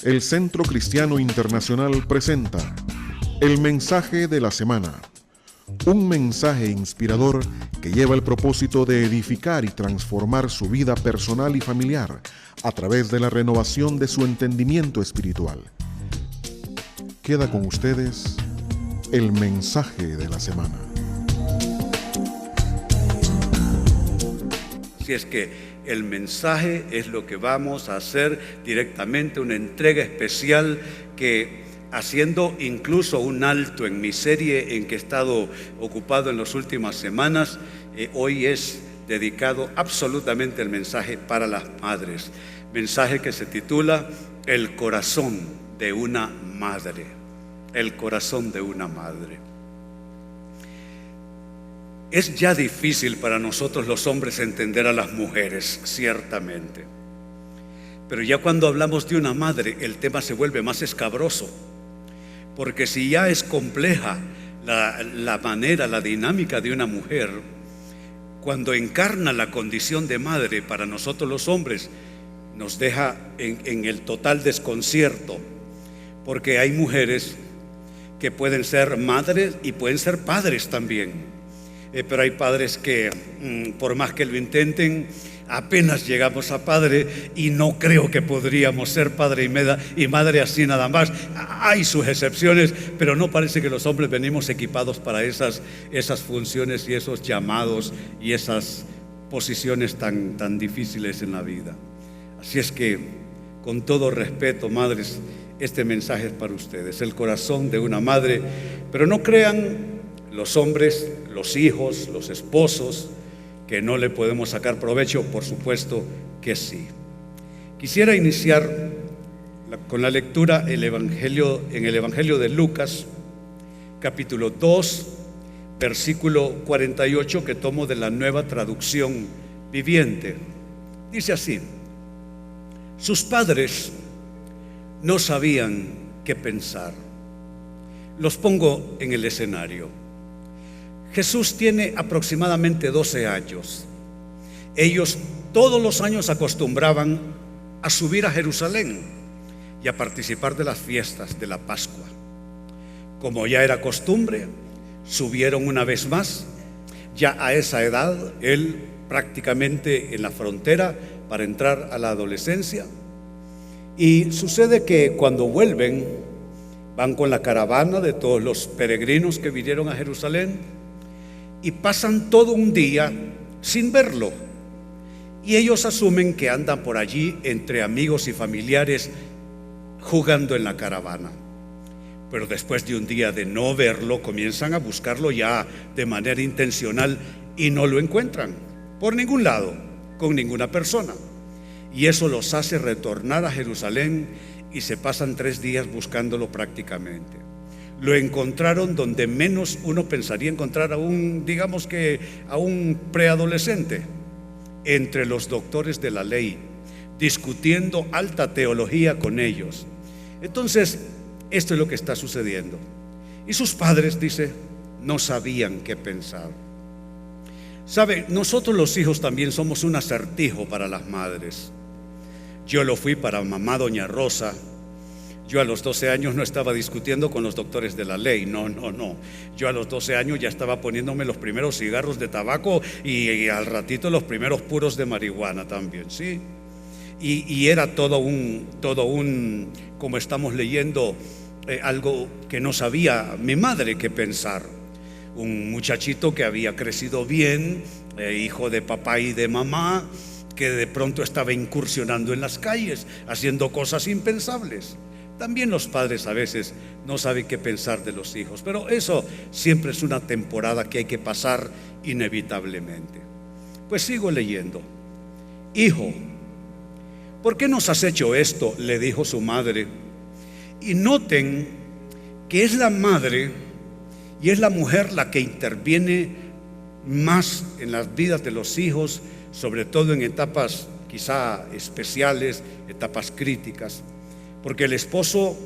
El Centro Cristiano Internacional presenta El Mensaje de la Semana. Un mensaje inspirador que lleva el propósito de edificar y transformar su vida personal y familiar a través de la renovación de su entendimiento espiritual. Queda con ustedes el mensaje de la semana. Así es que el mensaje es lo que vamos a hacer directamente, una entrega especial que, haciendo incluso un alto en mi serie en que he estado ocupado en las últimas semanas, hoy es dedicado absolutamente el mensaje para las madres. Mensaje que se titula El corazón de una madre. El corazón de una madre. Es ya difícil para nosotros los hombres entender a las mujeres, ciertamente. Pero ya cuando hablamos de una madre, el tema se vuelve más escabroso. Porque si ya es compleja la manera, la dinámica de una mujer, cuando encarna la condición de madre para nosotros los hombres, nos deja en el total desconcierto. Porque hay mujeres que pueden ser madres y pueden ser padres también. Pero hay padres que, por más que lo intenten, apenas llegamos a padre, y no creo que podríamos ser padre y madre así nada más. Hay sus excepciones, pero no parece que los hombres venimos equipados para esas funciones y esos llamados y esas posiciones tan difíciles en la vida. Así es que, con todo respeto, madres, este mensaje es para ustedes, el corazón de una madre. Pero no crean los hombres, los hijos, los esposos, que no le podemos sacar provecho. Por supuesto que sí. Quisiera iniciar con la lectura en el Evangelio de Lucas, capítulo 2, versículo 48, que tomo de la Nueva Traducción Viviente. Dice así: sus padres no sabían qué pensar. Los pongo en el escenario. Jesús tiene aproximadamente 12 años. Ellos todos los años acostumbraban a subir a Jerusalén y a participar de las fiestas de la Pascua. Como ya era costumbre, subieron una vez más. Ya a esa edad, él prácticamente en la frontera para entrar a la adolescencia. Y sucede que cuando vuelven, van con la caravana de todos los peregrinos que vinieron a Jerusalén, y pasan todo un día sin verlo. Y ellos asumen que andan por allí entre amigos y familiares jugando en la caravana. Pero después de un día de no verlo, comienzan a buscarlo ya de manera intencional y no lo encuentran por ningún lado, con ninguna persona. Y eso los hace retornar a Jerusalén y se pasan 3 días buscándolo prácticamente. Lo encontraron donde menos uno pensaría encontrar a un preadolescente, entre los doctores de la ley, discutiendo alta teología con ellos. Entonces, esto es lo que está sucediendo. Y sus padres, dice, no sabían qué pensar. ¿Sabe? Nosotros los hijos también somos un acertijo para las madres. Yo lo fui para mamá doña Rosa. Yo a los 12 años no estaba discutiendo con los doctores de la ley, no. Yo a los 12 años ya estaba poniéndome los primeros cigarros de tabaco y al ratito los primeros puros de marihuana también, ¿sí? Y era todo un, como estamos leyendo, algo que no sabía mi madre qué pensar. Un muchachito que había crecido bien, hijo de papá y de mamá, que de pronto estaba incursionando en las calles, haciendo cosas impensables. También los padres a veces no saben qué pensar de los hijos, pero eso siempre es una temporada que hay que pasar inevitablemente. Pues sigo leyendo. Hijo, ¿por qué nos has hecho esto?, le dijo su madre. Y noten que es la madre y es la mujer la que interviene más en las vidas de los hijos, sobre todo en etapas quizá especiales, etapas críticas. Porque el esposo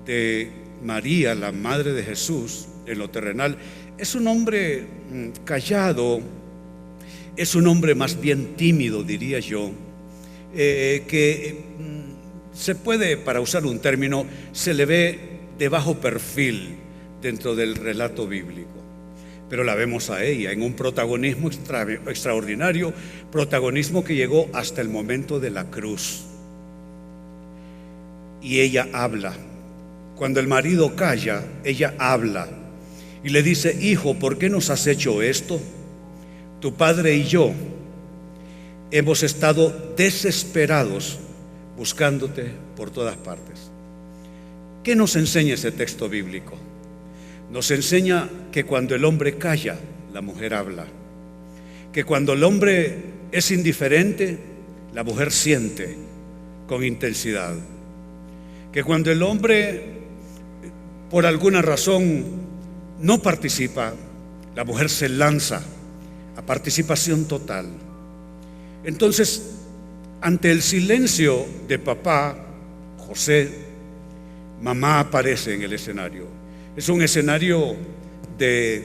de María, la madre de Jesús, en lo terrenal, es un hombre callado, es un hombre más bien tímido, diría yo. que se puede, para usar un término, se le ve de bajo perfil dentro del relato bíblico. Pero la vemos a ella en un protagonismo extraordinario, protagonismo que llegó hasta el momento de la cruz. Y ella habla. Cuando el marido calla, ella habla y le dice: hijo, ¿por qué nos has hecho esto? Tu padre y yo hemos estado desesperados buscándote por todas partes. ¿Qué nos enseña ese texto bíblico? Nos enseña que cuando el hombre calla, la mujer habla. Que cuando el hombre es indiferente, la mujer siente con intensidad. Que cuando el hombre, por alguna razón, no participa, la mujer se lanza a participación total. Entonces, ante el silencio de papá, José, mamá aparece en el escenario. Es un escenario de,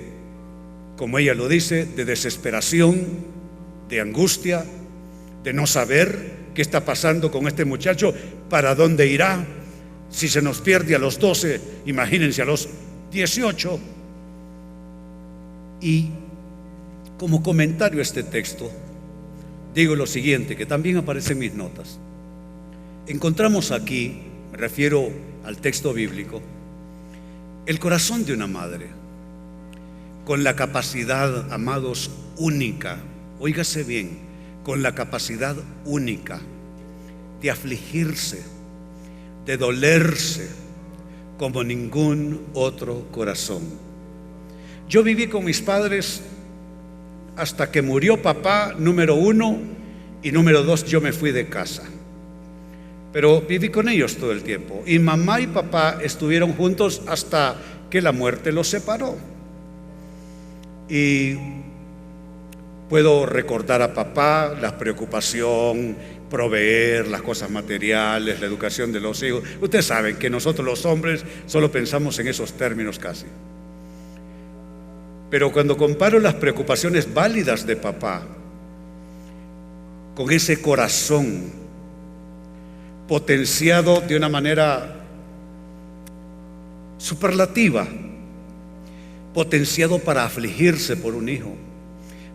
como ella lo dice, de desesperación, de angustia, de no saber qué está pasando con este muchacho, para dónde irá. Si se nos pierde a los 12, imagínense a los 18. Y como comentario a este texto, digo lo siguiente, que también aparece en mis notas. Encontramos aquí, me refiero al texto bíblico, el corazón de una madre, con la capacidad, amados, única, óigase bien, con la capacidad única de afligirse, de dolerse como ningún otro corazón. Yo viví con mis padres hasta que murió papá, número 1, y número 2, yo me fui de casa. Pero viví con ellos todo el tiempo. Y mamá y papá estuvieron juntos hasta que la muerte los separó. Y puedo recordar a papá la preocupación, proveer las cosas materiales, la educación de los hijos. Ustedes saben que nosotros los hombres solo pensamos en esos términos casi. Pero cuando comparo las preocupaciones válidas de papá con ese corazón potenciado de una manera superlativa, potenciado para afligirse por un hijo,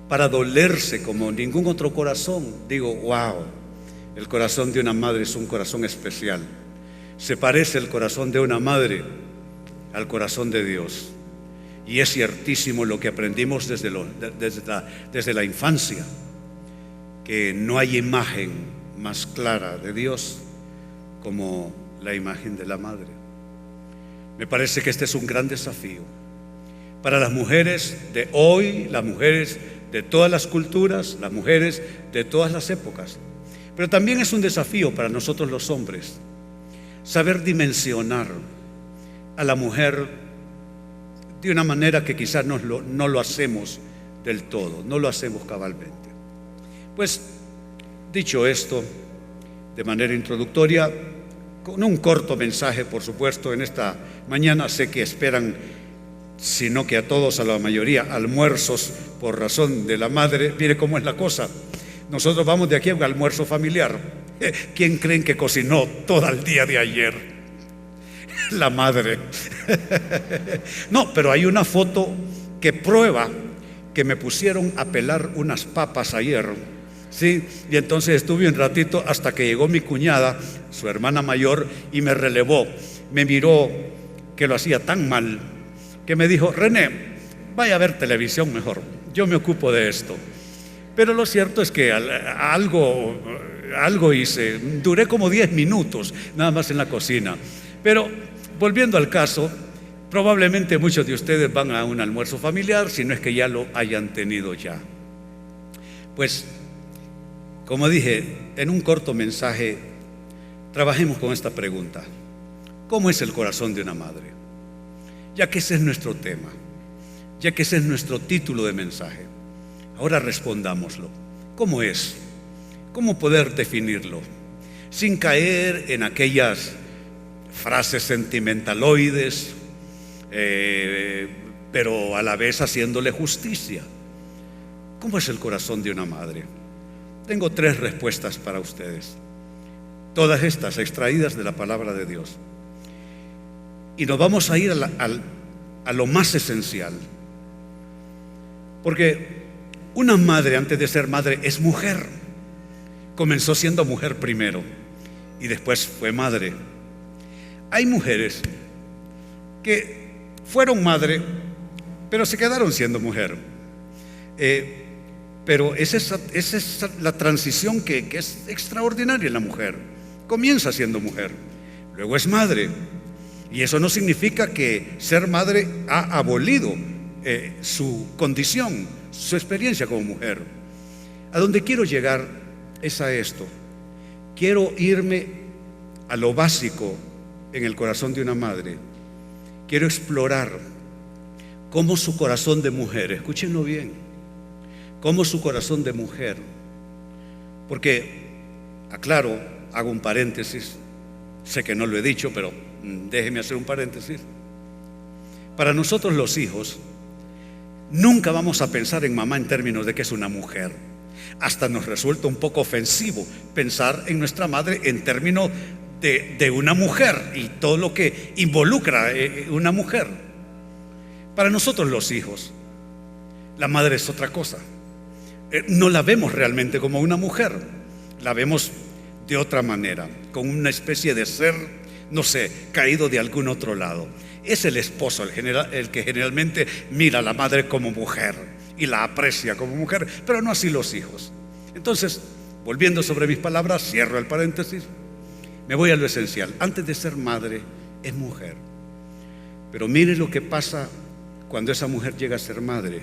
para dolerse como ningún otro corazón, digo, wow, el corazón de una madre es un corazón especial. Se parece el corazón de una madre al corazón de Dios. Y es ciertísimo lo que aprendimos desde la infancia, que no hay imagen más clara de Dios como la imagen de la madre. Me parece que este es un gran desafío para las mujeres de hoy, las mujeres de todas las culturas, las mujeres de todas las épocas. Pero también es un desafío para nosotros los hombres, saber dimensionar a la mujer de una manera que quizás no lo hacemos del todo, no lo hacemos cabalmente. Pues, dicho esto, de manera introductoria, con un corto mensaje, por supuesto, en esta mañana, sé que esperan, si no que a todos, a la mayoría, almuerzos por razón de la madre. Mire cómo es la cosa. Nosotros vamos de aquí a un almuerzo familiar. ¿Quién creen que cocinó todo el día de ayer? La madre. No, pero hay una foto que prueba que me pusieron a pelar unas papas ayer, ¿sí? Y entonces estuve un ratito hasta que llegó mi cuñada, su hermana mayor, y me relevó. Me miró que lo hacía tan mal que me dijo: René, vaya a ver televisión mejor, yo me ocupo de esto. Pero lo cierto es que algo hice. Duré como 10 minutos nada más en la cocina. Pero volviendo al caso, probablemente muchos de ustedes van a un almuerzo familiar, si no es que ya lo hayan tenido ya. Pues, como dije, en un corto mensaje, trabajemos con esta pregunta: ¿cómo es el corazón de una madre? Ya que ese es nuestro tema, ya que ese es nuestro título de mensaje, ahora respondámoslo. ¿Cómo es? ¿Cómo poder definirlo? Sin caer en aquellas frases sentimentaloides, pero a la vez haciéndole justicia. ¿Cómo es el corazón de una madre? tengo 3 respuestas para ustedes. Todas estas extraídas de la palabra de Dios. Y nos vamos a ir a lo más esencial. Porque una madre, antes de ser madre, es mujer. Comenzó siendo mujer primero y después fue madre. Hay mujeres que fueron madre, pero se quedaron siendo mujer. Pero esa es la transición que es extraordinaria en la mujer. Comienza siendo mujer, luego es madre. Y eso no significa que ser madre ha abolido su condición, su experiencia como mujer. A donde quiero llegar es a esto. Quiero irme a lo básico en el corazón de una madre. Quiero explorar cómo su corazón de mujer, escúchenlo bien, cómo su corazón de mujer, porque, aclaro, hago un paréntesis, sé que no lo he dicho, pero déjeme hacer un paréntesis. Para nosotros los hijos, nunca vamos a pensar en mamá en términos de que es una mujer. Hasta nos resulta un poco ofensivo pensar en nuestra madre en términos de una mujer y todo lo que involucra una mujer. Para nosotros los hijos, la madre es otra cosa. No la vemos realmente como una mujer, la vemos de otra manera, con una especie de ser, no sé, caído de algún otro lado. Es el esposo el que generalmente mira a la madre como mujer y la aprecia como mujer, pero no así los hijos. Entonces, volviendo sobre mis palabras, cierro el paréntesis, me voy a lo esencial. Antes de ser madre, es mujer. Pero mire lo que pasa cuando esa mujer llega a ser madre.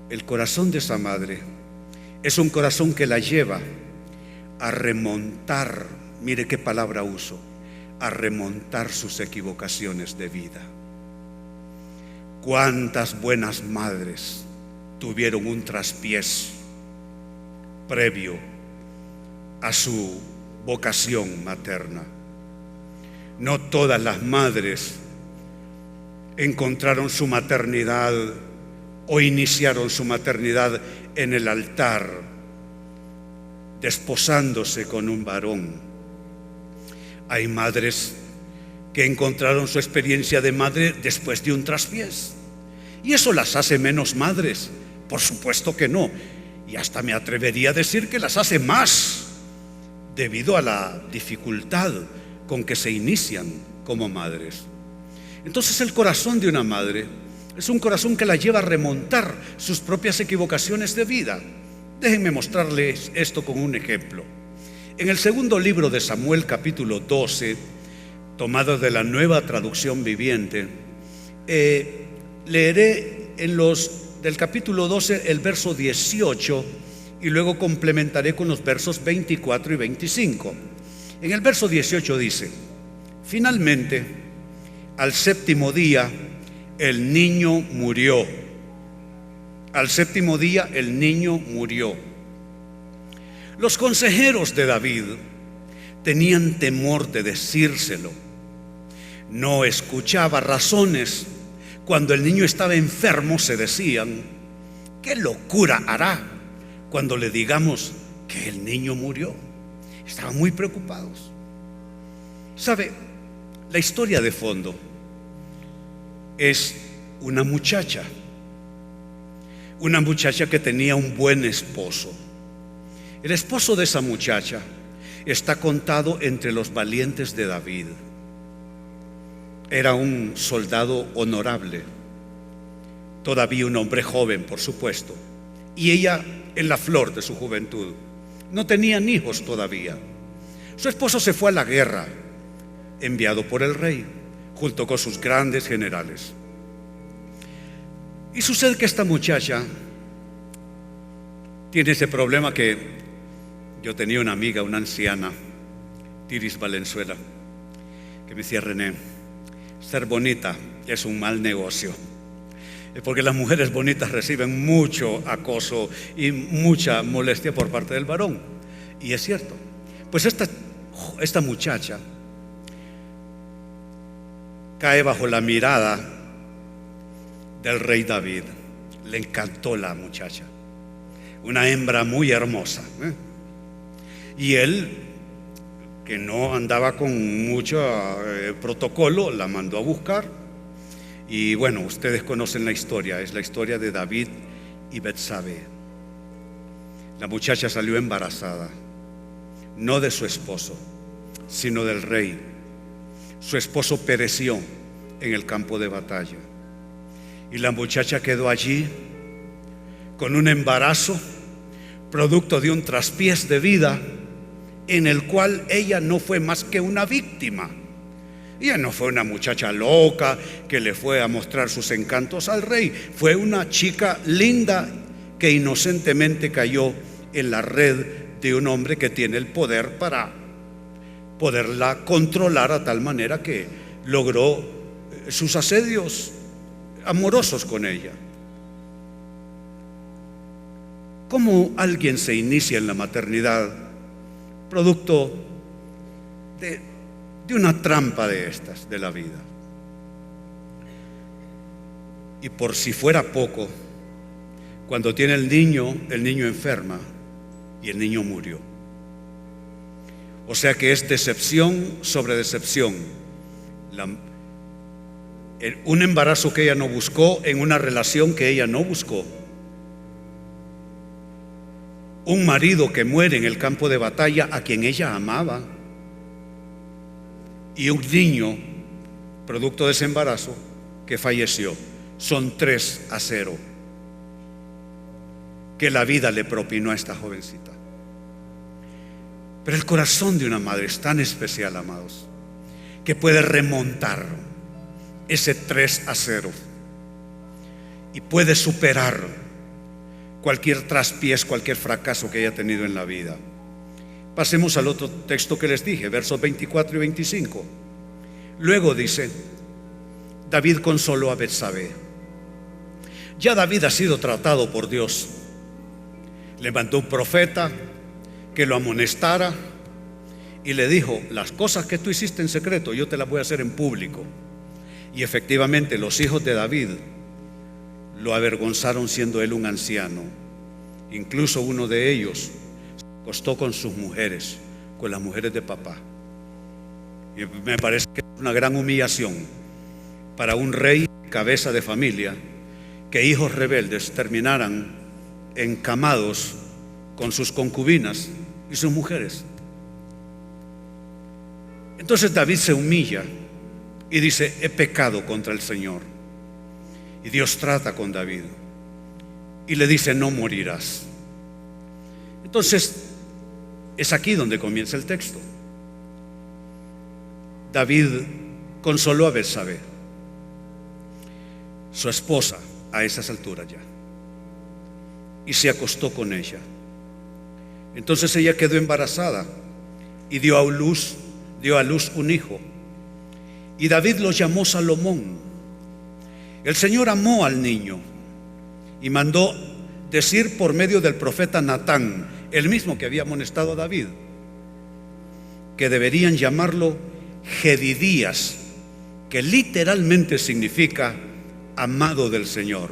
El corazón de esa madre es un corazón que la lleva a remontar, mire qué palabra uso, a remontar sus equivocaciones de vida. ¿Cuántas buenas madres tuvieron un traspiés previo a su vocación materna? No todas las madres encontraron su maternidad o iniciaron su maternidad en el altar, desposándose con un varón. Hay madres que encontraron su experiencia de madre después de un traspiés. ¿Y eso las hace menos madres? Por supuesto que no. Y hasta me atrevería a decir que las hace más, debido a la dificultad con que se inician como madres. Entonces el corazón de una madre es un corazón que la lleva a remontar sus propias equivocaciones de vida. Déjenme mostrarles esto con un ejemplo. En el segundo libro de Samuel, capítulo 12, tomado de la Nueva Traducción Viviente, leeré del capítulo 12 el verso 18 y luego complementaré con los versos 24 y 25. En el verso 18 dice: finalmente, al 7º día, el niño murió. Al 7º día el niño murió. Los consejeros de David tenían temor de decírselo. No escuchaba razones. Cuando el niño estaba enfermo se decían: ¿qué locura hará cuando le digamos que el niño murió? Estaban muy preocupados. ¿Sabe? La historia de fondo es una muchacha que tenía un buen esposo. El esposo de esa muchacha está contado entre los valientes de David. Era un soldado honorable, todavía un hombre joven, por supuesto, y ella en la flor de su juventud. No tenían hijos todavía. Su esposo se fue a la guerra, enviado por el rey, junto con sus grandes generales. Y sucede que esta muchacha tiene ese problema que yo tenía una amiga, una anciana, Tiris Valenzuela, que me decía: René, ser bonita es un mal negocio, porque las mujeres bonitas reciben mucho acoso y mucha molestia por parte del varón. Y es cierto. Pues esta muchacha cae bajo la mirada del rey David. Le encantó la muchacha. una hembra muy hermosa, y él, que no andaba con mucho protocolo, la mandó a buscar. Y bueno, ustedes conocen la historia, es la historia de David y Betsabé. La muchacha salió embarazada, no de su esposo, sino del rey. Su esposo pereció en el campo de batalla, y la muchacha quedó allí con un embarazo producto de un traspiés de vida, en el cual ella no fue más que una víctima. Ella no fue una muchacha loca que le fue a mostrar sus encantos al rey. Fue una chica linda que inocentemente cayó en la red de un hombre que tiene el poder para poderla controlar, a tal manera que logró sus asedios amorosos con ella. ¿Cómo alguien se inicia en la maternidad producto de una trampa de estas de la vida? Y por si fuera poco, cuando tiene el niño enferma y el niño murió. O sea que es decepción sobre decepción. Un embarazo que ella no buscó, en una relación que ella no buscó. Un marido que muere en el campo de batalla a quien ella amaba. Y un niño, producto de ese embarazo, que falleció. Son 3-0 que la vida le propinó a esta jovencita. Pero el corazón de una madre es tan especial, amados, que puede remontar ese 3-0 y puede superar cualquier traspiés, cualquier fracaso que haya tenido en la vida. Pasemos al otro texto que les dije, versos 24 y 25. Luego dice: David consoló a Betsabé. Ya David ha sido tratado por Dios. Le mandó un profeta que lo amonestara y le dijo: las cosas que tú hiciste en secreto, yo te las voy a hacer en público. Y efectivamente los hijos de David lo avergonzaron siendo él un anciano. Incluso uno de ellos se acostó con sus mujeres, con las mujeres de papá. Y me parece que es una gran humillación para un rey, cabeza de familia, que hijos rebeldes terminaran encamados con sus concubinas y sus mujeres. Entonces David se humilla y dice: he pecado contra el Señor. Y Dios trata con David y le dice: no morirás. Entonces es aquí donde comienza el texto. David consoló a Betsabé, su esposa, a esas alturas ya, y se acostó con ella. Entonces ella quedó embarazada y dio a luz un hijo, y David lo llamó Salomón. El Señor amó al niño y mandó decir por medio del profeta Natán, el mismo que había amonestado a David, que deberían llamarlo Jedidías, que literalmente significa amado del Señor,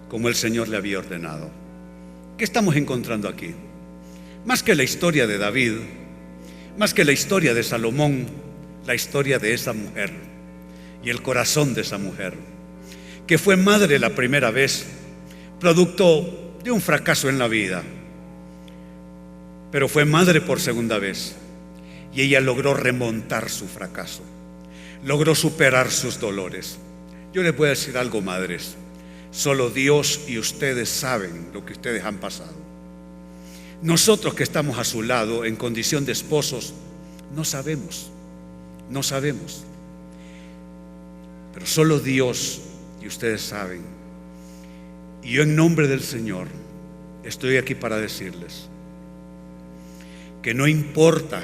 como el Señor le había ordenado. ¿Qué estamos encontrando aquí? Más que la historia de David, más que la historia de Salomón, la historia de esa mujer y el corazón de esa mujer, que fue madre la primera vez, producto de un fracaso en la vida, pero fue madre por segunda vez, y ella logró remontar su fracaso, logró superar sus dolores. Yo les voy a decir algo, madres: solo Dios y ustedes saben lo que ustedes han pasado. Nosotros que estamos a su lado en condición de esposos, no sabemos. Pero solo Dios y ustedes saben. Y yo, en nombre del Señor, estoy aquí para decirles que no importa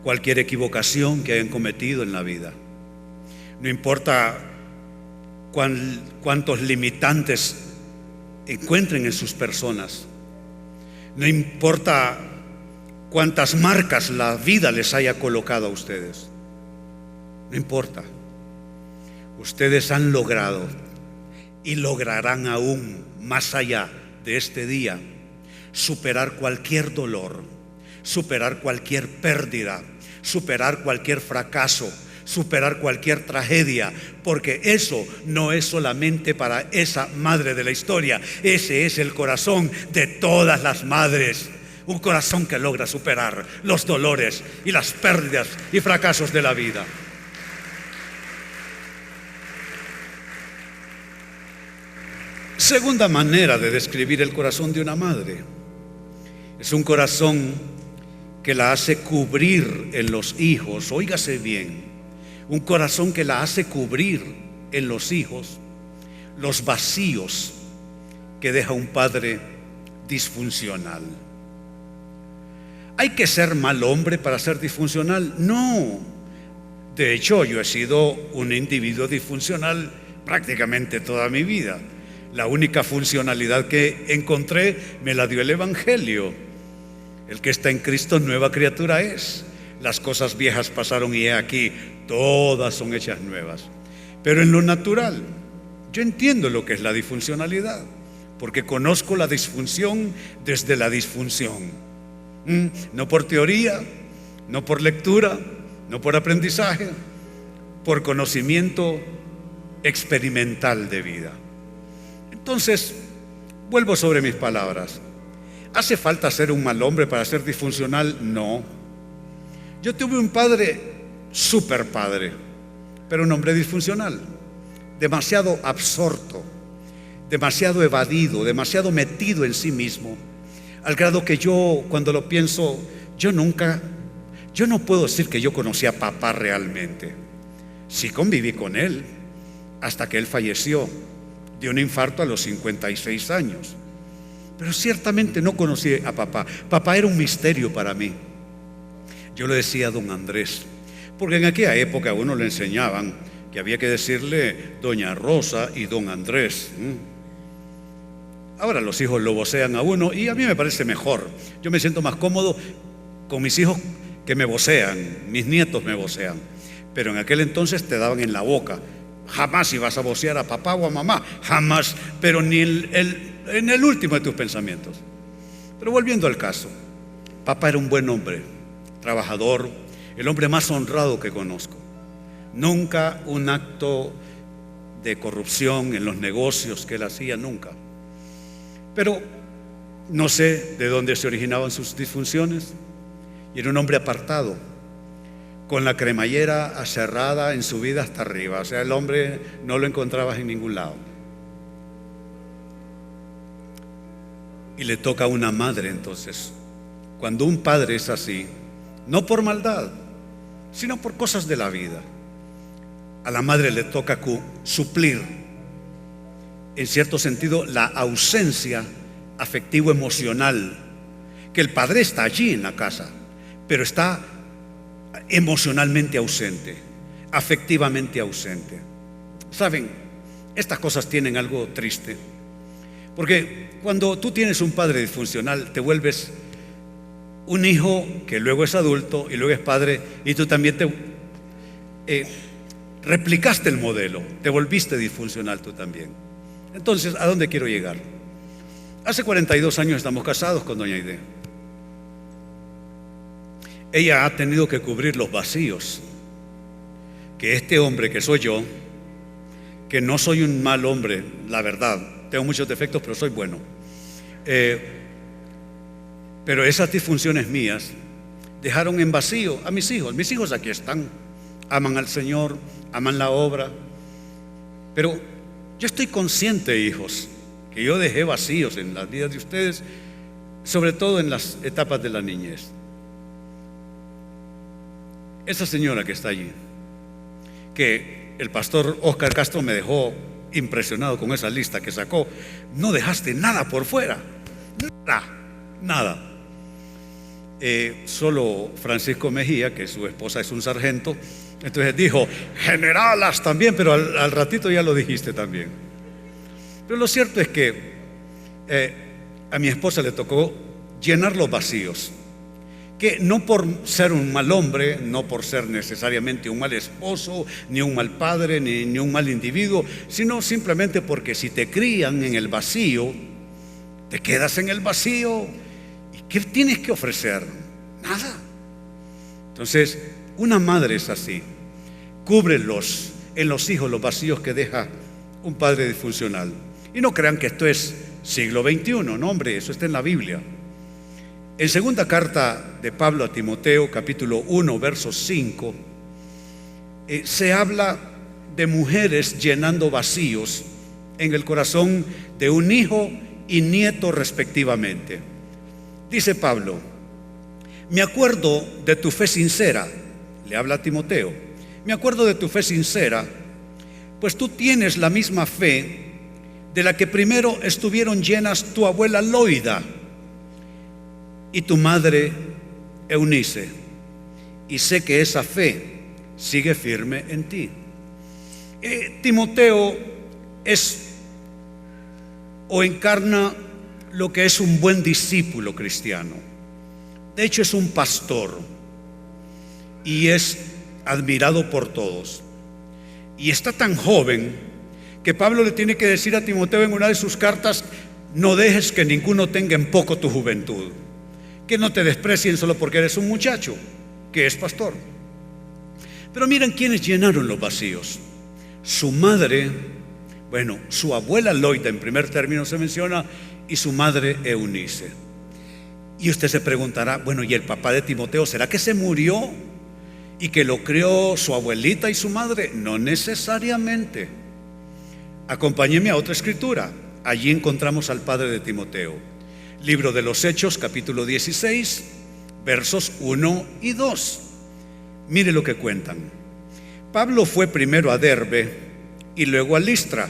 cualquier equivocación que hayan cometido en la vida, no importa cuántos limitantes encuentren en sus personas, no importa cuántas marcas la vida les haya colocado a ustedes, no importa. Ustedes han logrado y lograrán aún más allá de este día superar cualquier dolor, superar cualquier pérdida, superar cualquier fracaso, superar cualquier tragedia, porque eso no es solamente para esa madre de la historia, ese es el corazón de todas las madres. Un corazón que logra superar los dolores y las pérdidas y fracasos de la vida. Segunda manera de describir el corazón de una madre: es un corazón que la hace cubrir en los hijos. Óigase bien, un corazón que la hace cubrir en los hijos los vacíos que deja un padre disfuncional. ¿Hay que ser mal hombre para ser disfuncional? No. De hecho, yo he sido un individuo disfuncional prácticamente toda mi vida. La única funcionalidad que encontré me la dio el Evangelio. El que está en Cristo, nueva criatura es. Las cosas viejas pasaron y he aquí, todas son hechas nuevas. Pero en lo natural, yo entiendo lo que es la disfuncionalidad, porque conozco la disfunción desde la disfunción. No por teoría, no por lectura, no por aprendizaje, por conocimiento experimental de vida. Entonces, vuelvo sobre mis palabras. ¿Hace falta ser un mal hombre para ser disfuncional? No. Yo tuve un padre, súper padre, pero un hombre disfuncional, demasiado absorto, demasiado evadido, demasiado metido en sí mismo, al grado que yo, cuando lo pienso, yo no puedo decir que yo conocí a papá realmente. Sí conviví con él hasta que él falleció de un infarto a los 56 años. Pero ciertamente no conocí a papá. Papá era un misterio para mí. Yo le decía a don Andrés, porque en aquella época a uno le enseñaban que había que decirle doña Rosa y don Andrés. Ahora los hijos lo vocean a uno y a mí me parece mejor. Yo me siento más cómodo con mis hijos que me vocean, mis nietos me vocean. Pero en aquel entonces te daban en la boca. Jamás ibas a vocear a papá o a mamá, jamás, pero ni en el último de tus pensamientos. Pero volviendo al caso, papá era un buen hombre, trabajador, el hombre más honrado que conozco. Nunca un acto de corrupción en los negocios que él hacía, nunca. Pero no sé de dónde se originaban sus disfunciones. Y era un hombre apartado, con la cremallera aserrada en su vida hasta arriba. O sea, el hombre no lo encontrabas en ningún lado. Y le toca a una madre entonces. Cuando un padre es así, no por maldad, sino por cosas de la vida, a la madre le toca suplir, en cierto sentido, la ausencia afectivo-emocional, que el padre está allí en la casa, pero está emocionalmente ausente, afectivamente ausente. Saben, estas cosas tienen algo triste, porque cuando tú tienes un padre disfuncional, te vuelves un hijo que luego es adulto y luego es padre, y tú también replicaste el modelo, te volviste disfuncional tú también. Entonces, ¿a dónde quiero llegar? Hace 42 años estamos casados con doña Aide. Ella ha tenido que cubrir los vacíos que este hombre que soy yo, que no soy un mal hombre, la verdad, tengo muchos defectos, pero soy bueno. Pero esas disfunciones mías dejaron en vacío a mis hijos. Mis hijos aquí están, aman al Señor, aman la obra. Pero yo estoy consciente, hijos, que yo dejé vacíos en las vidas de ustedes, sobre todo en las etapas de la niñez. Esa señora que está allí, que el pastor Oscar Castro me dejó impresionado con esa lista que sacó, no dejaste nada por fuera, nada. Solo Francisco Mejía, que su esposa es un sargento, entonces dijo, generalas también, pero al ratito ya lo dijiste también. Pero lo cierto es que a mi esposa le tocó llenar los vacíos, que no por ser un mal hombre, no por ser necesariamente un mal esposo, ni un mal padre, ni un mal individuo, sino simplemente porque si te crían en el vacío, Te quedas en el vacío. ¿Y qué tienes que ofrecer? Nada. Entonces, una madre es así. Cubre en los hijos los vacíos que deja un padre disfuncional. Y no crean que esto es siglo XXI, no, hombre, eso está en la Biblia. En segunda carta de Pablo a Timoteo, capítulo 1, verso 5, se habla de mujeres llenando vacíos en el corazón de un hijo y nieto respectivamente. Dice Pablo: me acuerdo de tu fe sincera, le habla a Timoteo, me acuerdo de tu fe sincera, pues tú tienes la misma fe de la que primero estuvieron llenas tu abuela Loida y tu madre Eunice, y sé que esa fe sigue firme en ti. Timoteo es o encarna lo que es un buen discípulo cristiano. De hecho, es un pastor y es admirado por todos. Y está tan joven que Pablo le tiene que decir a Timoteo en una de sus cartas: no dejes que ninguno tenga en poco tu juventud, que no te desprecien solo porque eres un muchacho que es pastor. Pero miren quiénes llenaron los vacíos. Su madre, bueno, su abuela Loida en primer término se menciona, y su madre Eunice. Y usted se preguntará, bueno, ¿y el papá de Timoteo, será que se murió y que lo crió su abuelita y su madre? No necesariamente. Acompáñeme a otra escritura. Allí encontramos al padre de Timoteo. Libro de los Hechos, capítulo 16, versos 1 y 2. Mire lo que cuentan. Pablo fue primero a Derbe y luego a Listra,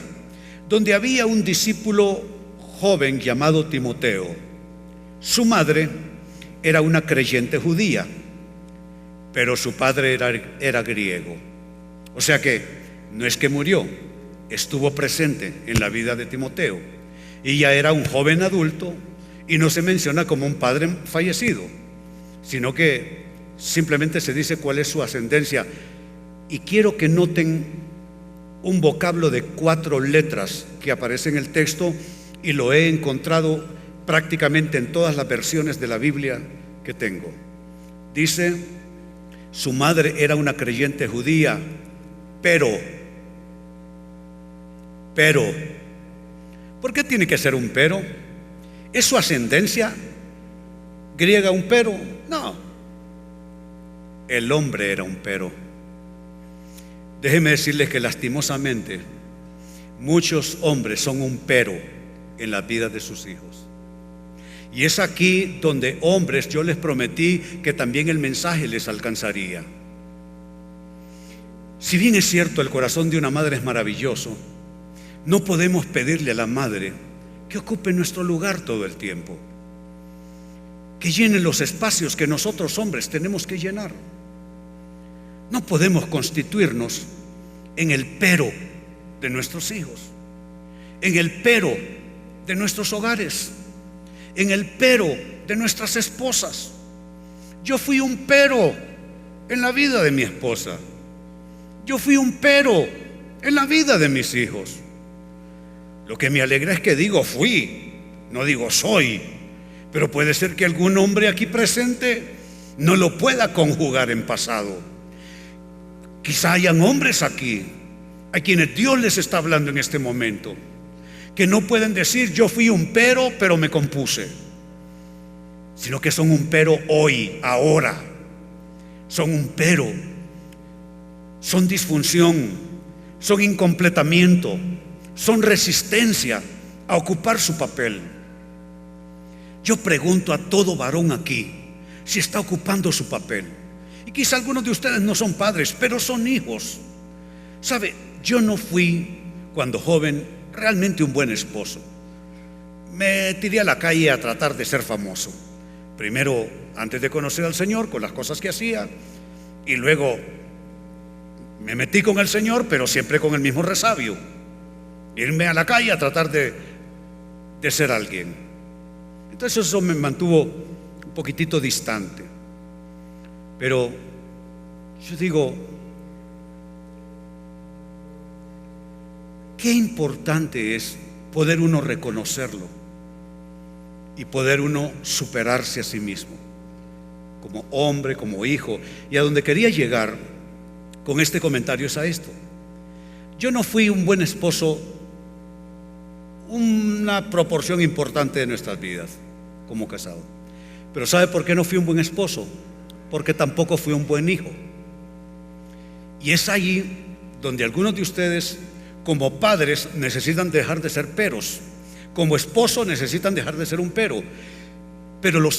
donde había un discípulo joven llamado Timoteo. Su madre era una creyente judía, pero su padre era griego. O sea que no es que murió, estuvo presente en la vida de Timoteo, y ya era un joven adulto, y no se menciona como un padre fallecido, sino que simplemente se dice cuál es su ascendencia. Y quiero que noten un vocablo de 4 letras que aparece en el texto, y lo he encontrado prácticamente en todas las versiones de la Biblia que tengo. Dice: su madre era una creyente judía, pero, ¿por qué tiene que ser un pero? ¿Es su ascendencia griega un pero? No, el hombre era un pero. Déjenme decirles que lastimosamente muchos hombres son un pero en la vida de sus hijos. Y es aquí donde, hombres, yo les prometí que también el mensaje les alcanzaría. Si bien es cierto, el corazón de una madre es maravilloso, no podemos pedirle a la madre que ocupe nuestro lugar todo el tiempo, que llene los espacios que nosotros hombres tenemos que llenar. No podemos constituirnos en el pero de nuestros hijos, en el pero de nuestros hogares, en el pero de nuestras esposas. Yo fui un pero en la vida de mi esposa. Yo fui un pero en la vida de mis hijos. Lo que me alegra es que digo fui, no digo soy. Pero puede ser que algún hombre aquí presente no lo pueda conjugar en pasado. Quizá hayan hombres aquí a quienes Dios les está hablando en este momento, que no pueden decir yo fui un pero me compuse, sino que son un pero hoy, ahora. Son un pero, son disfunción, son incompletamiento, son resistencia a ocupar su papel. Yo pregunto a todo varón aquí si está ocupando su papel. Y quizá algunos de ustedes no son padres, pero son hijos. ¿Sabe? Yo no fui, cuando joven, realmente un buen esposo. Me tiré a la calle a tratar de ser famoso. Primero, antes de conocer al Señor, con las cosas que hacía, y luego me metí con el Señor, pero siempre con el mismo resabio: irme a la calle a tratar de ser alguien. Entonces eso me mantuvo un poquitito distante. Pero yo digo, qué importante es poder uno reconocerlo y poder uno superarse a sí mismo, como hombre, como hijo. Y a donde quería llegar con este comentario es a esto. Yo no fui un buen esposo una proporción importante de nuestras vidas como casado. Pero ¿sabe por qué no fui un buen esposo? Porque tampoco fui un buen hijo. Y es allí donde algunos de ustedes como padres necesitan dejar de ser peros, como esposo necesitan dejar de ser un pero. Pero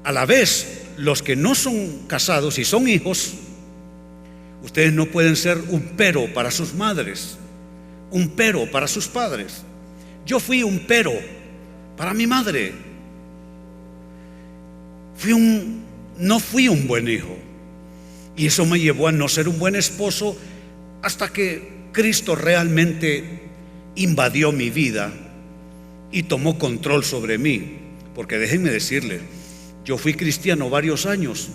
a la vez, los que no son casados y son hijos, ustedes no pueden ser un pero para sus madres, un pero para sus padres. Yo fui un pero para mi madre. No fui un buen hijo. Y eso me llevó a no ser un buen esposo hasta que Cristo realmente invadió mi vida y tomó control sobre mí. Porque déjenme decirles, yo fui cristiano varios años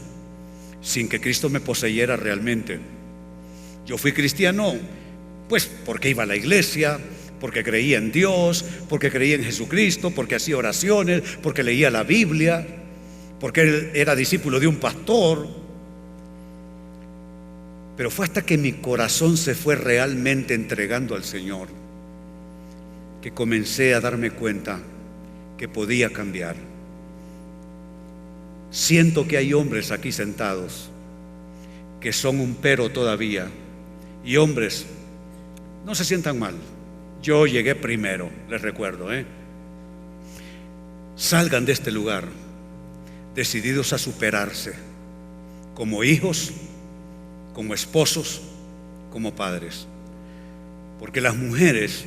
sin que Cristo me poseyera realmente. Yo fui cristiano pues porque iba a la iglesia, porque creía en Dios, porque creía en Jesucristo, porque hacía oraciones, porque leía la Biblia, porque él era discípulo de un pastor. Pero fue hasta que mi corazón se fue realmente entregando al Señor que comencé a darme cuenta que podía cambiar. Siento que hay hombres aquí sentados que son un pero todavía. Y hombres, no se sientan mal, yo llegué primero, les recuerdo, Salgan de este lugar decididos a superarse como hijos, como esposos, como padres. Porque las mujeres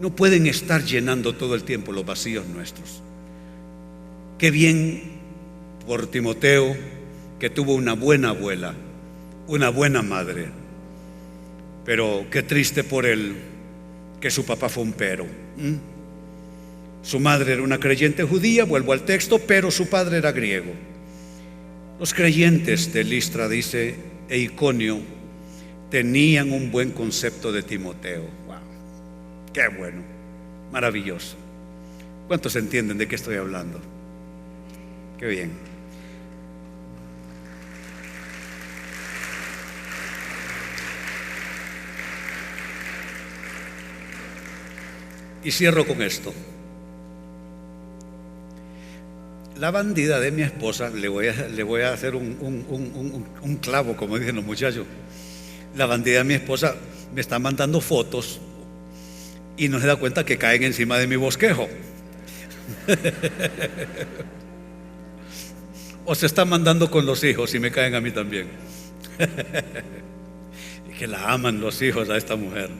no pueden estar llenando todo el tiempo los vacíos nuestros. Qué bien por Timoteo, que tuvo una buena abuela, una buena madre. Pero qué triste por él, que su papá fue un pero. Su madre era una creyente judía, vuelvo al texto, pero su padre era griego. Los creyentes de Listra, dice, e Iconio, tenían un buen concepto de Timoteo. Wow, qué bueno, maravilloso. ¿Cuántos entienden de qué estoy hablando? Qué bien. Y cierro con esto. La bandida de mi esposa, le voy a hacer un clavo, como dicen los muchachos. La bandida de mi esposa me está mandando fotos y no se da cuenta que caen encima de mi bosquejo. O se está mandando con los hijos y me caen a mí también. Y que la aman los hijos a esta mujer.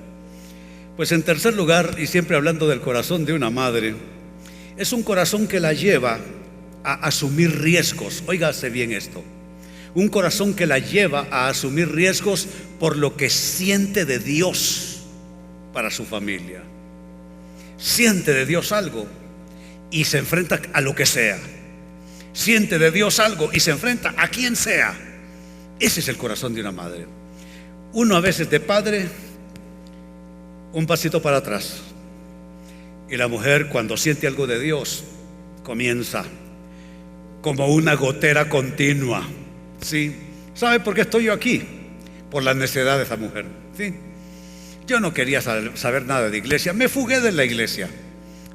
Pues en tercer lugar, y siempre hablando del corazón de una madre, es un corazón que la lleva a asumir riesgos. Óigase bien esto. Un corazón que la lleva a asumir riesgos por lo que siente de Dios para su familia. Siente de Dios algo y se enfrenta a lo que sea. Siente de Dios algo y se enfrenta a quien sea. Ese es el corazón de una madre. Uno a veces de padre, un pasito para atrás. Y la mujer, cuando siente algo de Dios, comienza como una gotera continua. ¿Sí? ¿Sabe por qué estoy yo aquí? Por la necedad de esa mujer. ¿Sí? Yo no quería saber nada de iglesia. Me fugué de la iglesia.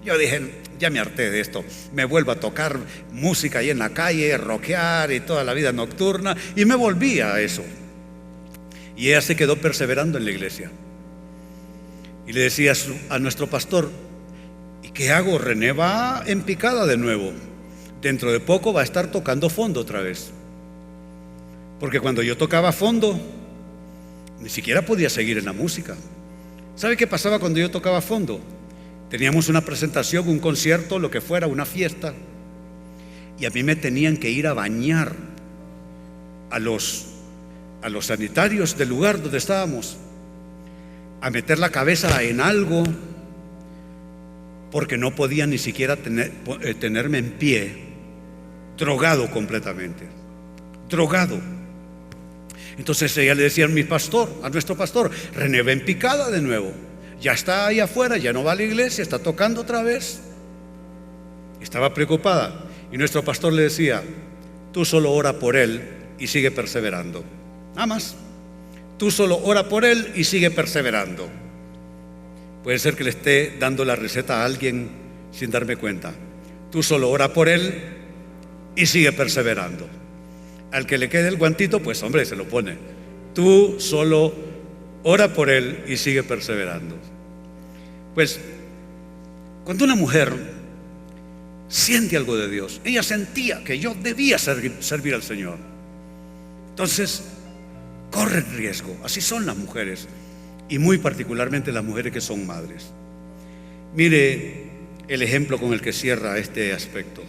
Yo dije, ya me harté de esto. Me vuelvo a tocar música ahí en la calle, rockear y toda la vida nocturna. Y me volví a eso. Y ella se quedó perseverando en la iglesia. Y le decía a nuestro pastor, ¿y qué hago? René va en picada de nuevo. Dentro de poco va a estar tocando fondo otra vez. Porque cuando yo tocaba fondo, ni siquiera podía seguir en la música. ¿Sabe qué pasaba cuando yo tocaba fondo? Teníamos una presentación, un concierto, lo que fuera, una fiesta. Y a mí me tenían que ir a bañar a los sanitarios del lugar donde estábamos, a meter la cabeza en algo, porque no podía ni siquiera tenerme en pie, drogado completamente, drogado. Entonces ella le decía a nuestro pastor, René va en picada de nuevo, ya está ahí afuera, ya no va a la iglesia, está tocando otra vez. Estaba preocupada y nuestro pastor le decía: tú solo ora por él y sigue perseverando. Nada más. Tú solo ora por él y sigue perseverando. Puede ser que le esté dando la receta a alguien sin darme cuenta. Tú solo ora por él y sigue perseverando. Al que le quede el guantito, pues hombre, se lo pone. Tú solo ora por él y sigue perseverando. Pues cuando una mujer siente algo de Dios, ella sentía que yo debía servir al Señor, entonces corre riesgo. Así son las mujeres, y muy particularmente las mujeres que son madres. Mire el ejemplo con el que cierra este aspecto.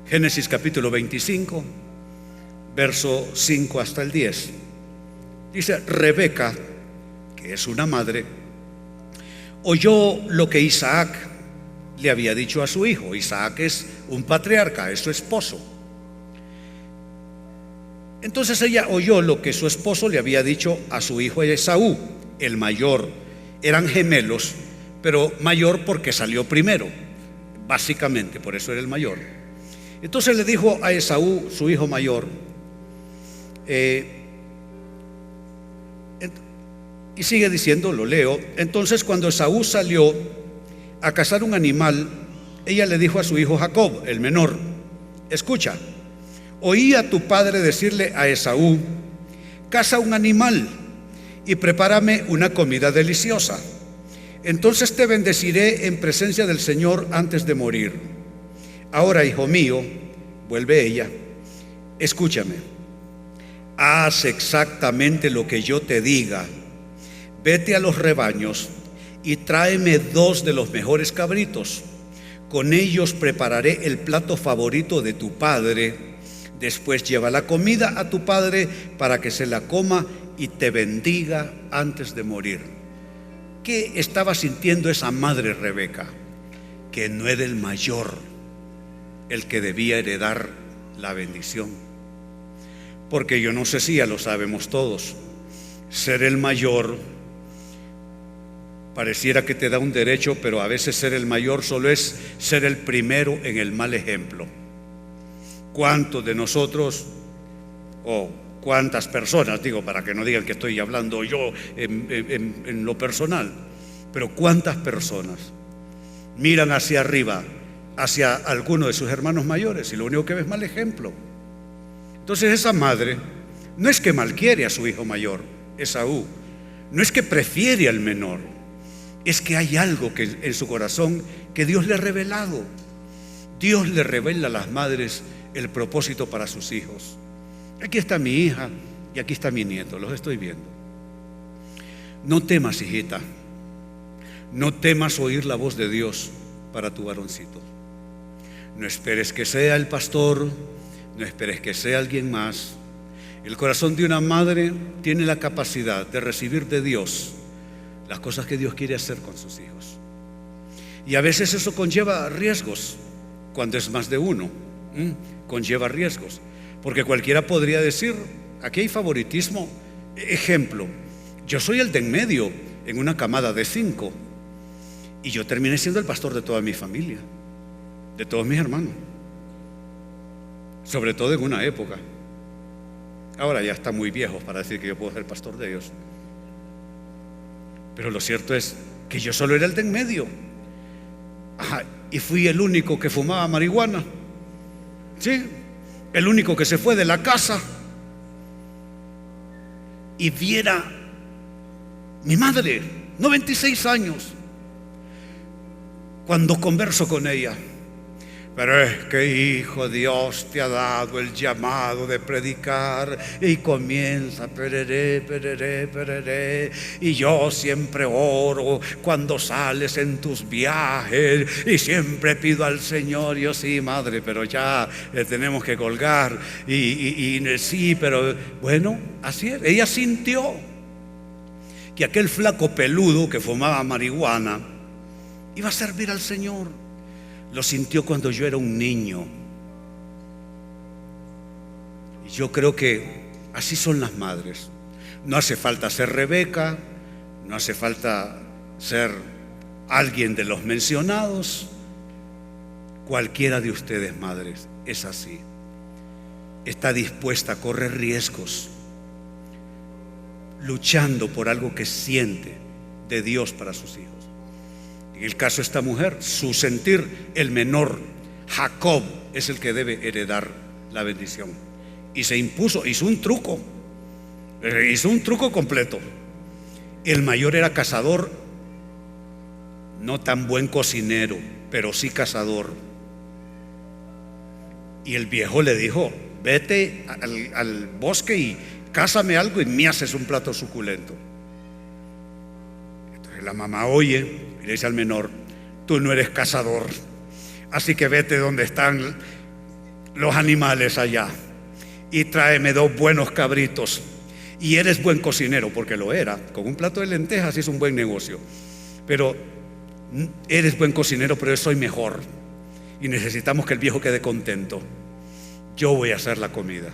Génesis capítulo 25, verso 5 hasta el 10. Dice: Rebeca, que es una madre, oyó lo que Isaac le había dicho a su hijo. Isaac es un patriarca, es su esposo. Entonces ella oyó lo que su esposo le había dicho a su hijo Esaú, el mayor. Eran gemelos, pero mayor porque salió primero, básicamente, por eso era el mayor. Entonces le dijo a Esaú, su hijo mayor, y sigue diciendo, lo leo: entonces cuando Esaú salió a cazar un animal, ella le dijo a su hijo Jacob, el menor: escucha, oí a tu padre decirle a Esaú: caza un animal y prepárame una comida deliciosa. Entonces te bendeciré en presencia del Señor antes de morir. Ahora, hijo mío, vuelve ella, escúchame, haz exactamente lo que yo te diga. Vete a los rebaños y tráeme 2 de los mejores cabritos. Con ellos prepararé el plato favorito de tu padre. Después lleva la comida a tu padre para que se la coma y te bendiga antes de morir. ¿Qué estaba sintiendo esa madre Rebeca? Que no era el mayor el que debía heredar la bendición. Porque yo no sé si ya lo sabemos todos, ser el mayor pareciera que te da un derecho, pero a veces ser el mayor solo es ser el primero en el mal ejemplo. ¿Cuántos de nosotros, o cuántas personas, digo, para que no digan que estoy hablando yo en lo personal, pero cuántas personas miran hacia arriba, hacia alguno de sus hermanos mayores, y lo único que ve es mal ejemplo? Entonces esa madre no es que malquiere a su hijo mayor, Esaú, no es que prefiere al menor, es que hay algo que en su corazón que Dios le ha revelado. Dios le revela a las madres el propósito para sus hijos. Aquí está mi hija y aquí está mi nieto, los estoy viendo. No temas, hijita, no temas oír la voz de Dios para tu varoncito. No esperes que sea el pastor, no esperes que sea alguien más. El corazón de una madre tiene la capacidad de recibir de Dios las cosas que Dios quiere hacer con sus hijos. Y a veces eso conlleva riesgos. Cuando es más de uno, conlleva riesgos. Porque cualquiera podría decir, aquí hay favoritismo. Ejemplo, yo soy el de en medio en una camada de 5 y yo terminé siendo el pastor de toda mi familia, de todos mis hermanos, sobre todo en una época. Ahora ya están muy viejos para decir que yo puedo ser pastor de ellos, pero lo cierto es que yo solo era el de en medio. Y fui el único que fumaba marihuana, ¿sí? El único que se fue de la casa. Y viera mi madre, 96 años, cuando converso con ella: pero es que, hijo, Dios te ha dado el llamado de predicar. Y comienza, pereré, pereré, pereré. Y yo siempre oro cuando sales en tus viajes. Y siempre pido al Señor. Yo, sí, madre, pero ya tenemos que colgar. Y sí, pero bueno, así es. Ella sintió que aquel flaco peludo que fumaba marihuana iba a servir al Señor. Lo sintió cuando yo era un niño. Y yo creo que así son las madres. No hace falta ser Rebeca, no hace falta ser alguien de los mencionados, Cualquiera de ustedes, madres, es así. Está dispuesta a correr riesgos, luchando por algo que siente de Dios para sus hijos. En el caso de esta mujer, su sentir, el menor, Jacob, es el que debe heredar la bendición. Y se impuso, hizo un truco completo. El mayor era cazador, no tan buen cocinero, pero sí cazador. Y el viejo le dijo: vete al bosque y cázame algo y me haces un plato suculento. Entonces la mamá oye y le dice al menor: tú no eres cazador, así que vete donde están los animales allá y tráeme 2 buenos cabritos. Y eres buen cocinero, porque lo era. Con un plato de lentejas hizo un buen negocio. Pero eres buen cocinero, pero yo soy mejor. Y necesitamos que el viejo quede contento. Yo voy a hacer la comida.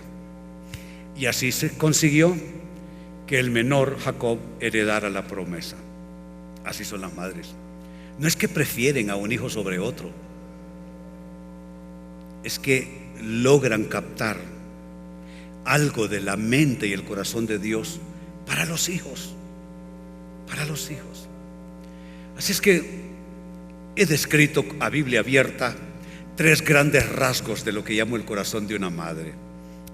Y así se consiguió que el menor, Jacob, heredara la promesa. Así son las madres. No es que prefieren a un hijo sobre otro, es que logran captar algo de la mente y el corazón de Dios para los hijos. Para los hijos. Así es que he descrito a Biblia abierta 3 grandes rasgos de lo que llamo el corazón de una madre.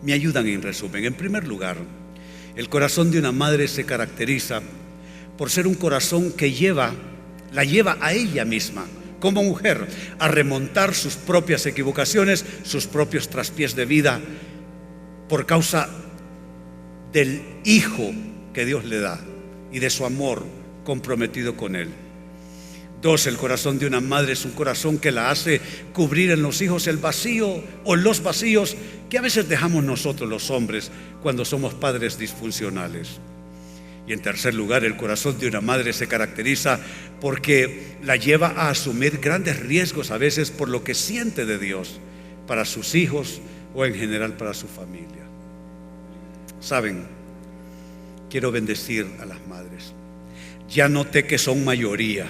Me ayudan en resumen. En primer lugar, el corazón de una madre se caracteriza por ser un corazón que la lleva a ella misma, como mujer, a remontar sus propias equivocaciones, sus propios traspiés de vida, por causa del hijo que Dios le da y de su amor comprometido con él. 2, el corazón de una madre es un corazón que la hace cubrir en los hijos el vacío o los vacíos que a veces dejamos nosotros los hombres cuando somos padres disfuncionales. Y en tercer lugar, el corazón de una madre se caracteriza porque la lleva a asumir grandes riesgos a veces por lo que siente de Dios para sus hijos o en general para su familia. Saben, quiero bendecir a las madres. Ya noté que son mayoría.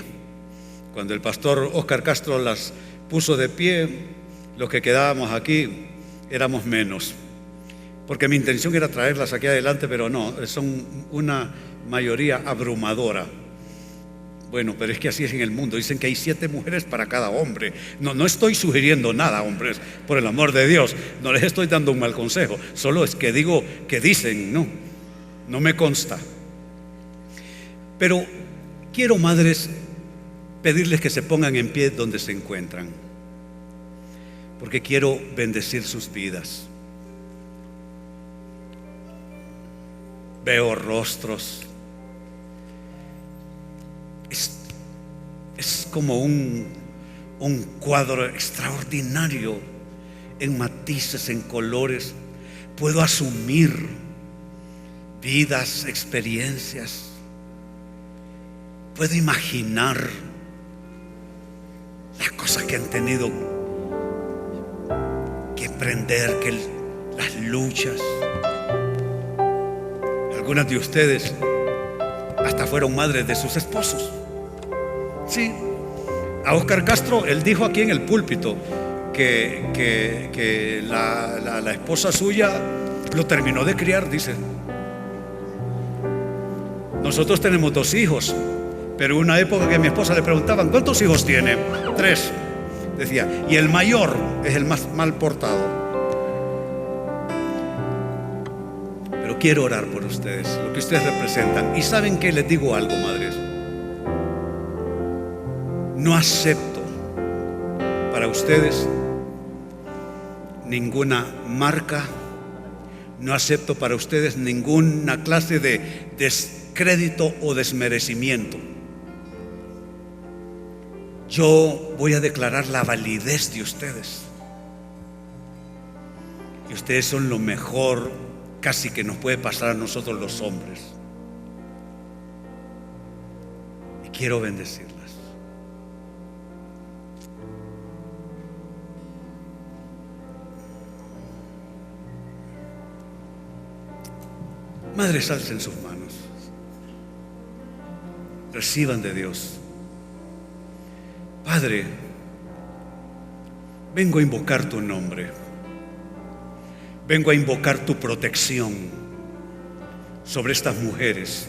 Cuando el pastor Oscar Castro las puso de pie, los que quedábamos aquí éramos menos, porque mi intención era traerlas aquí adelante, pero no, son una mayoría abrumadora. Bueno, pero es que así es en el mundo. Dicen que hay 7 mujeres para cada hombre. No estoy sugiriendo nada, hombres, por el amor de Dios. No les estoy dando un mal consejo. Solo es que digo que dicen, no me consta. Pero quiero, madres, pedirles que se pongan en pie donde se encuentran, porque quiero bendecir sus vidas. Veo rostros. Es como un cuadro extraordinario en matices, en colores. Puedo asumir vidas, experiencias. Puedo imaginar las cosas que han tenido que emprender, las luchas. Algunas de ustedes hasta fueron madres de sus esposos. Sí, a Oscar Castro, él dijo aquí en el púlpito que la esposa suya lo terminó de criar, dice. Nosotros tenemos 2 hijos, pero en una época que a mi esposa le preguntaban: ¿cuántos hijos tiene? 3, decía, y el mayor es el más mal portado. Pero quiero orar por ustedes, lo que ustedes representan. Y ¿saben qué? Les digo algo, madres. No acepto para ustedes ninguna marca, no acepto para ustedes ninguna clase de descrédito o desmerecimiento. Yo voy a declarar la validez de ustedes. Y ustedes son lo mejor casi que nos puede pasar a nosotros los hombres. Y quiero bendecirlas. Madres, alcen sus manos. Reciban de Dios. Padre, vengo a invocar tu nombre. Vengo a invocar tu protección sobre estas mujeres,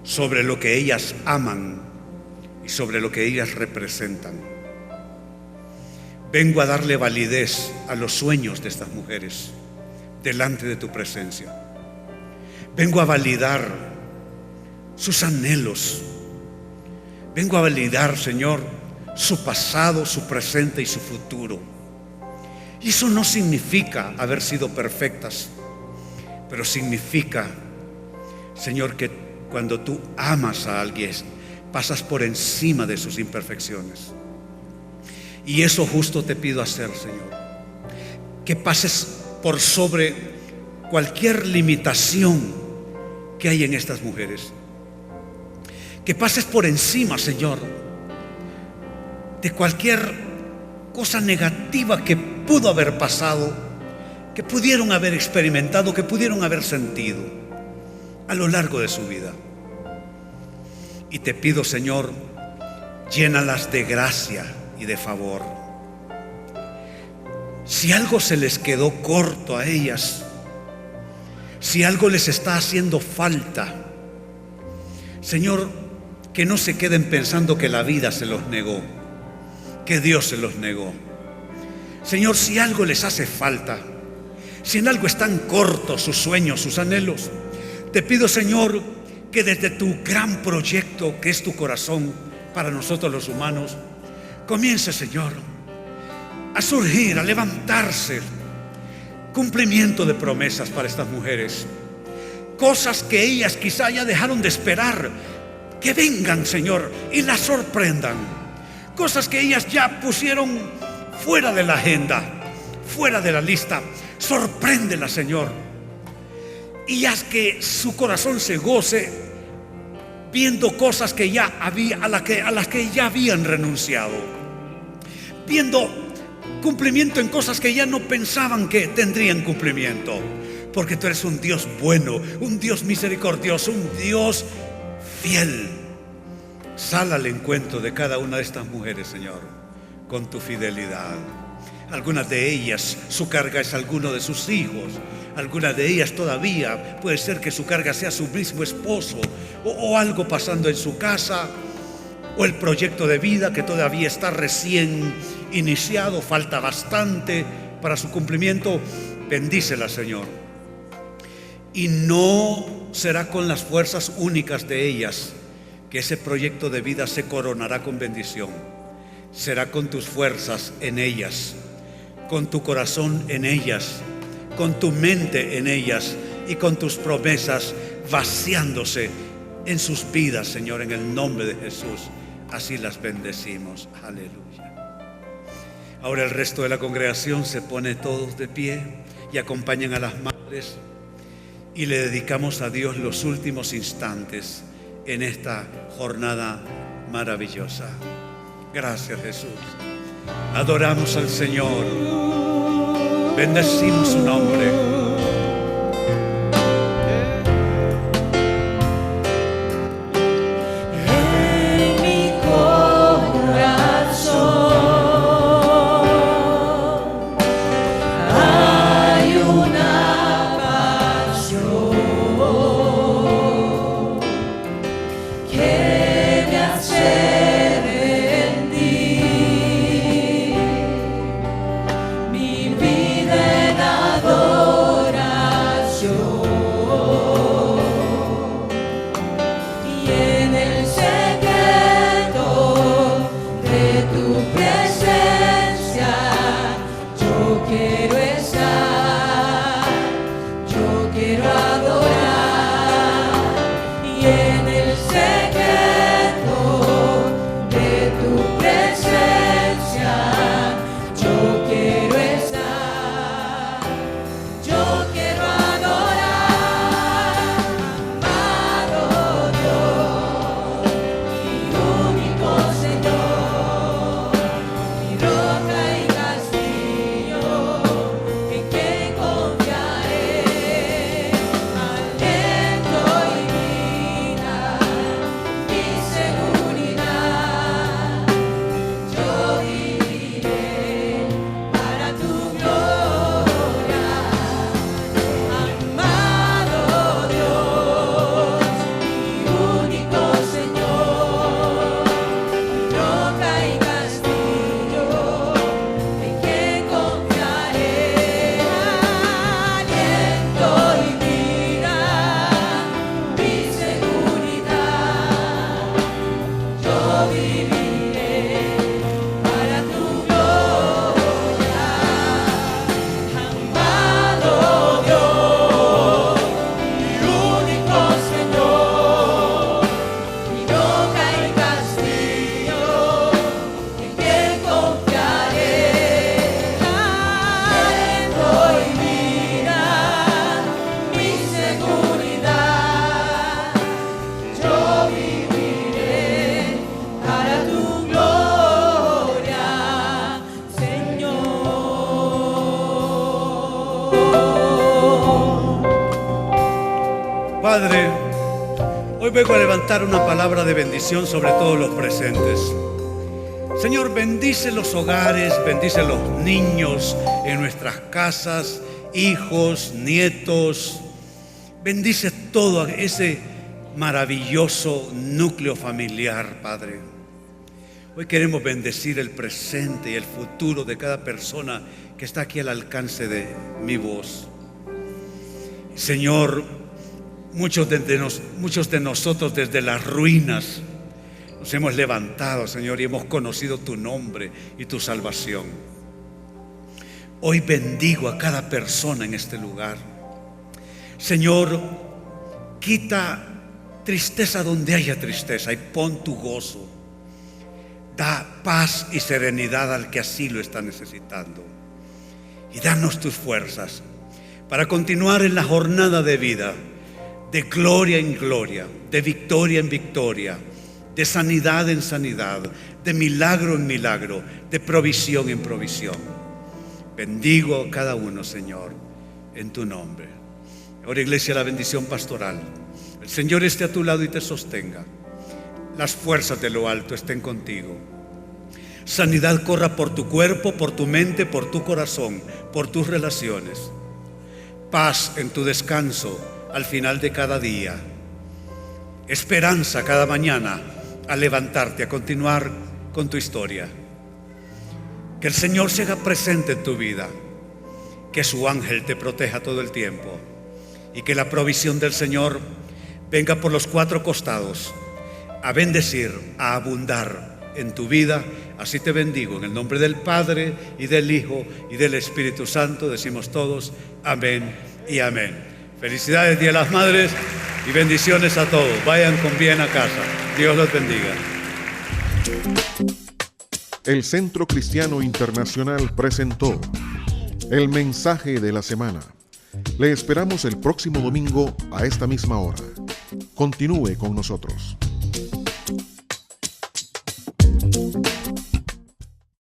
sobre lo que ellas aman y sobre lo que ellas representan. Vengo a darle validez a los sueños de estas mujeres delante de tu presencia. Vengo a validar sus anhelos. Vengo a validar, Señor, su pasado, su presente y su futuro. Y eso no significa haber sido perfectas, pero significa, Señor, que cuando tú amas a alguien, pasas por encima de sus imperfecciones. Y eso justo te pido hacer, Señor, que pases por sobre cualquier limitación que hay en estas mujeres, que pases por encima, Señor, de cualquier cosa negativa que pudo haber pasado, que pudieron haber experimentado, que pudieron haber sentido a lo largo de su vida. Y te pido, Señor, llénalas de gracia y de favor. Si algo se les quedó corto a ellas, si algo les está haciendo falta, Señor, que no se queden pensando que la vida se los negó, que Dios se los negó. Señor, si algo les hace falta, si en algo están cortos sus sueños, sus anhelos, te pido, Señor, que desde tu gran proyecto que es tu corazón para nosotros los humanos, comience, Señor, a surgir, a levantarse cumplimiento de promesas para estas mujeres. Cosas que ellas quizá ya dejaron de esperar, que vengan, Señor, y las sorprendan. Cosas que ellas ya pusieron fuera de la agenda, fuera de la lista. Sorpréndela, Señor, y haz que su corazón se goce viendo cosas que ya había, a las que ya habían renunciado, viendo cumplimiento en cosas que ya no pensaban que tendrían cumplimiento, porque tú eres un Dios bueno, un Dios misericordioso, un Dios fiel. Sal al encuentro de cada una de estas mujeres, Señor, con tu fidelidad. Algunas de ellas, su carga es alguno de sus hijos. Algunas de ellas todavía puede ser que su carga sea su mismo esposo, o algo pasando en su casa, o el proyecto de vida que todavía está recién iniciado, falta bastante para su cumplimiento. Bendícela, Señor. Y no será con las fuerzas únicas de ellas que ese proyecto de vida se coronará con bendición. Será con tus fuerzas en ellas, con tu corazón en ellas, con tu mente en ellas y con tus promesas vaciándose en sus vidas, Señor, en el nombre de Jesús. Así las bendecimos. Aleluya. Ahora el resto de la congregación se pone todos de pie y acompañan a las madres, y le dedicamos a Dios los últimos instantes en esta jornada maravillosa. Gracias, Jesús. Adoramos al Señor. Bendecimos su nombre. Mi vida en adoración. Padre, hoy vengo a levantar una palabra de bendición sobre todos los presentes. Señor, bendice los hogares, bendice los niños en nuestras casas, hijos, nietos. Bendice todo ese maravilloso núcleo familiar, Padre. Hoy queremos bendecir el presente y el futuro de cada persona que está aquí al alcance de mi voz. Señor, muchos de nosotros desde las ruinas nos hemos levantado, Señor, y hemos conocido tu nombre y tu salvación. Hoy bendigo a cada persona en este lugar. Señor, quita tristeza donde haya tristeza y pon tu gozo. Da paz y serenidad al que así lo está necesitando. Y danos tus fuerzas para continuar en la jornada de vida, de gloria en gloria, de victoria en victoria, de sanidad en sanidad, de milagro en milagro, de provisión en provisión. Bendigo a cada uno, Señor, en tu nombre. Ahora, iglesia, la bendición pastoral. El Señor esté a tu lado y te sostenga. Las fuerzas de lo alto estén contigo. Sanidad corra por tu cuerpo, por tu mente, por tu corazón, por tus relaciones. Paz en tu descanso al final de cada día. Esperanza cada mañana al levantarte, a continuar con tu historia. Que el Señor se haga presente en tu vida. Que su ángel te proteja todo el tiempo. Y que la provisión del Señor venga por los cuatro costados a bendecir, a abundar en tu vida. Así te bendigo en el nombre del Padre y del Hijo y del Espíritu Santo. Decimos todos amén y amén. Felicidades, Día de las Madres, y bendiciones a todos. Vayan con bien a casa. Dios los bendiga. El Centro Cristiano Internacional presentó el mensaje de la semana. Le esperamos el próximo domingo a esta misma hora. Continúe con nosotros.